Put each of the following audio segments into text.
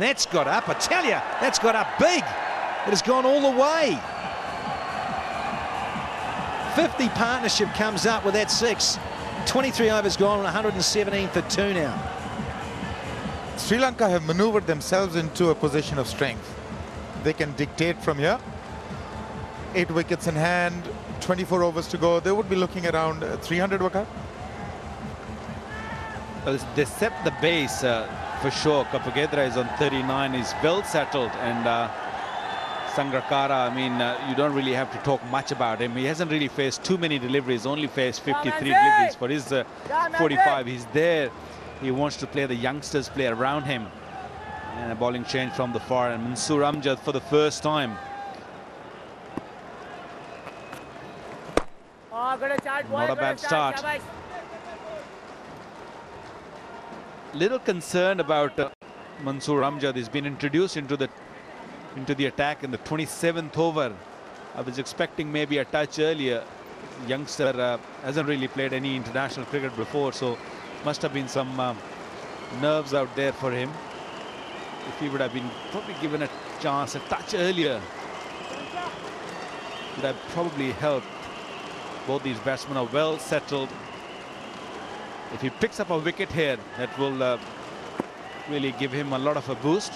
And that's got up, I tell you, that's got up big. It has gone all the way. 50 partnership comes up with that 6. 23 overs gone, 117 for 2 now. Sri Lanka have maneuvered themselves into a position of strength. They can dictate from here. 8 wickets in hand, 24 overs to go. They would be looking around 300 wickets. Well, they set the base for sure. Kapagedra is on 39. He's well settled, and Sangakkara, I mean, you don't really have to talk much about him. He hasn't really faced too many deliveries, only faced 53 deliveries for his 45. He's there. He wants to play the youngsters, play around him. And a bowling change from the far, and Mansoor Amjad for the first time. Not a bad start. Little concerned about Mansoor Amjad. He's been introduced into the attack in the 27th over. I was expecting maybe a touch earlier. Youngster hasn't really played any international cricket before, so must have been some nerves out there for him. If he would have been probably given a chance, a touch earlier, would have probably helped. Both these batsmen are well settled. If he picks up a wicket here, that will really give him a lot of a boost.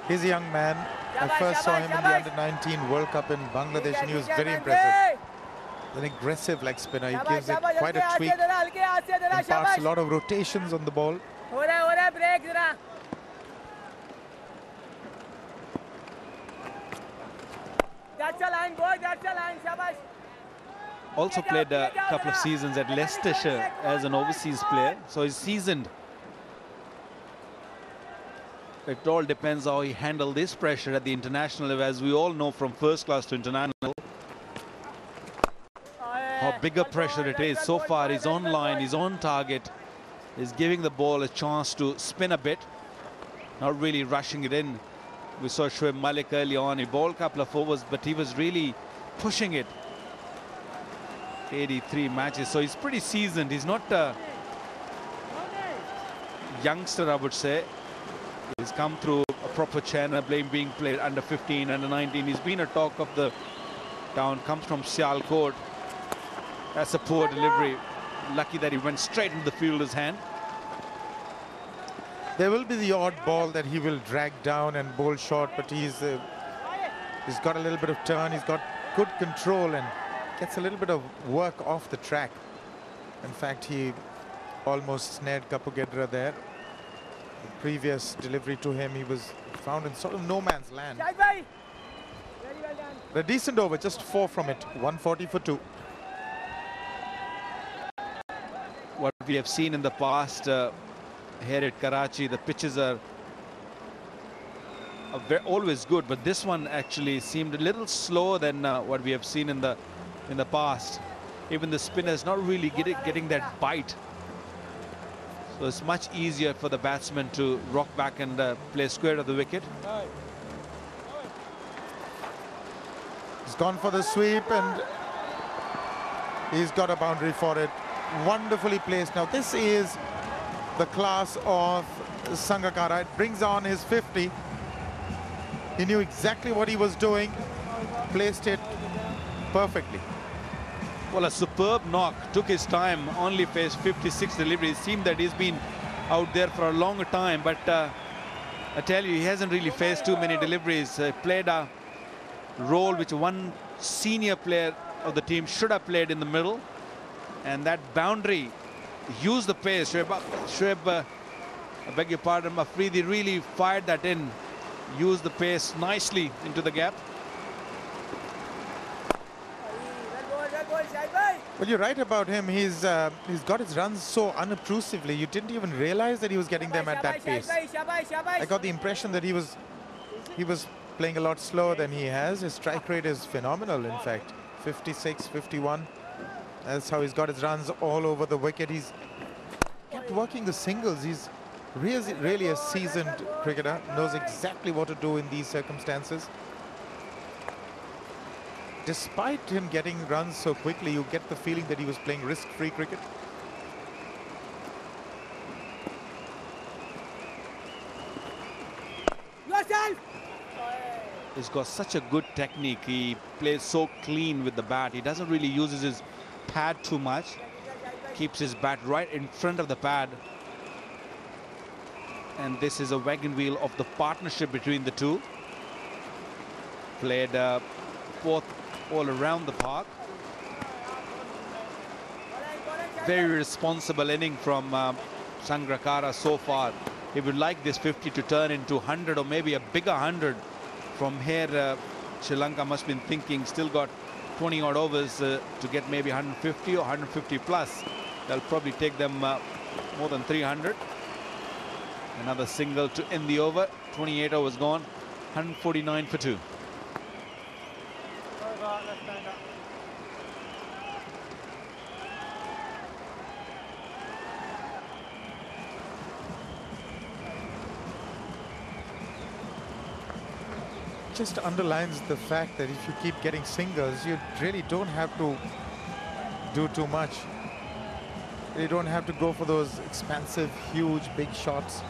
He's a young man. I first saw him in the Under-19 World Cup in Bangladesh, and he was very impressive. An aggressive leg spinner. He gives it quite a tweak. Imparts a lot of rotations on the ball. Also played a couple of seasons at Leicestershire as an overseas player, so he's seasoned. It all depends how he handled this pressure at the international level, as we all know from first class to international. How bigger pressure it is. So far he's on line, he's on target. He's giving the ball a chance to spin a bit, not really rushing it in. We saw Shoaib Malik early on. He bowled a couple of overs, but he was really pushing it. 83 matches, so he's pretty seasoned. He's not a youngster, I would say. He's come through a proper channel, being played under 15, under 19. He's been a talk of the town, comes from Sialkot. That's a poor delivery. Lucky that he went straight into the fielder's hand. There will be the odd ball that he will drag down and bowl short, but he's got a little bit of turn. He's got good control and gets a little bit of work off the track. In fact, he almost snared Kapagedra there. The previous delivery to him, he was found in sort of no man's land. A decent over, just 4 from it. 140 for 2. What we have seen in the past here at Karachi, the pitches are always good, but this one actually seemed a little slower than what we have seen in the past. Even the spinners not really getting that bite. So it's much easier for the batsman to rock back and play square of the wicket. He's gone for the sweep and he's got a boundary for it. Wonderfully placed. Now this is the class of Sangakkara. It brings on his 50. He knew exactly what he was doing, placed it perfectly. Well, a superb knock, took his time, only faced 56 deliveries. Seemed that he's been out there for a longer time, but I tell you, he hasn't really faced too many deliveries. Played a role which one senior player of the team should have played in the middle, and that boundary used the pace. Shoaib, I beg your pardon, Afridi really fired that in, used the pace nicely into the gap. Well, you're right about him. He's got his runs so unobtrusively. You didn't even realize that he was getting them at that pace. I got the impression that he was playing a lot slower than he has. His strike rate is phenomenal, in fact. 56, 51. That's how he's got his runs all over the wicket. He's kept working the singles. He's really a seasoned cricketer, knows exactly what to do in these circumstances. Despite him getting runs so quickly, you get the feeling that he was playing risk-free cricket. He's got such a good technique. He plays so clean with the bat. He doesn't really use his pad too much. Keeps his bat right in front of the pad. And this is a wagon wheel of the partnership between the two. Played both all around the park. Very responsible inning from Sangakkara so far. He would like this 50 to turn into 100 or maybe a bigger 100. From here, Sri Lanka must have been thinking, still got 20 odd overs to get maybe 150 or 150 plus. They'll probably take them more than 300. Another single to end the over. 28 overs gone. 149 for 2. Just underlines the fact that if you keep getting singles, you really don't have to do too much. You don't have to go for those expensive, huge, big shots.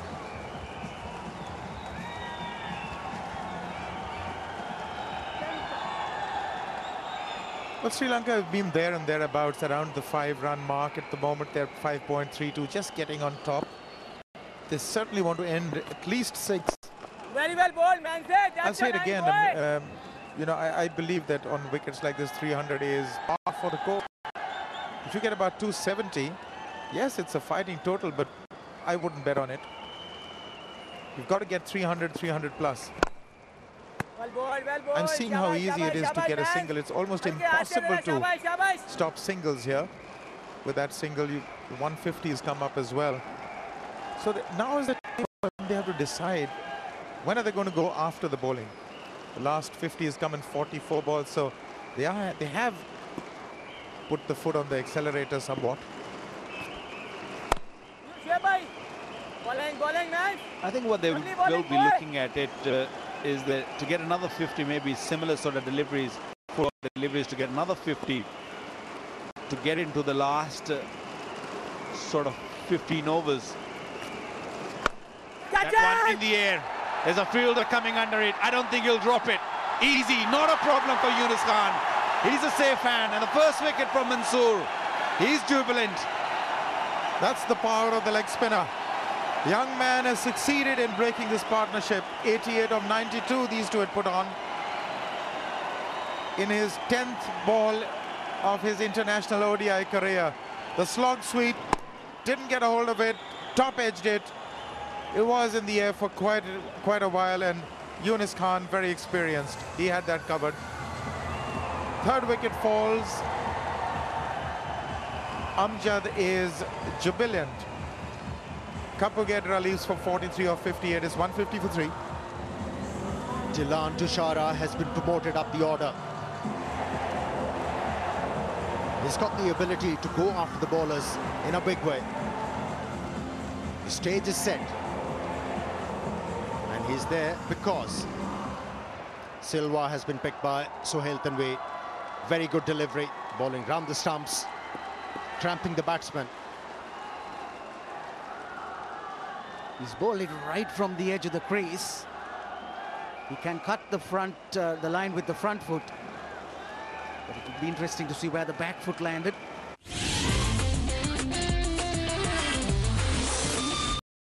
But Sri Lanka have been there and thereabouts around the 5-run mark at the moment. They're 5.32, just getting on top. They certainly want to end at least 6. Very well bowled, man. I'll say it again. You know, I believe that on wickets like this, 300 is par for the course. If you get about 270, yes, it's a fighting total, but I wouldn't bet on it. You've got to get 300, 300 plus. Well bowled, well bowled. I'm seeing how easy it is to get a single. It's almost impossible to stop singles here. With that single, the 150 has come up as well. So now is the time when they have to decide when are they going to go after the bowling. The last 50 has come in 44 balls, so they have put the foot on the accelerator somewhat. I think what they will be looking at it is that to get another 50, maybe similar sort of deliveries, to get another 50, to get into the last sort of 15 overs. That one in the air. There's a fielder coming under it. I don't think he'll drop it. Easy, not a problem for Yunus Khan. He's a safe hand, and the first wicket from Mansoor. He's jubilant. That's the power of the leg spinner. Young man has succeeded in breaking this partnership. 88 of 92 these two had put on. In his 10th ball of his international ODI career. The slog sweep, didn't get a hold of it, top-edged it. It was in the air for quite a while, and Yunus Khan, very experienced. He had that covered. Third wicket falls. Amjad is jubilant. Kapugedra leaves for 43 of 58. It's 150 for 3. Dilan Tushara has been promoted up the order. He's got the ability to go after the bowlers in a big way. The stage is set. And he's there because Silva has been picked by Sohail Tanvi. Very good delivery, bowling round the stumps, tramping the batsman. He's bowling right from the edge of the crease. He can cut the line with the front foot. But it would be interesting to see where the back foot landed.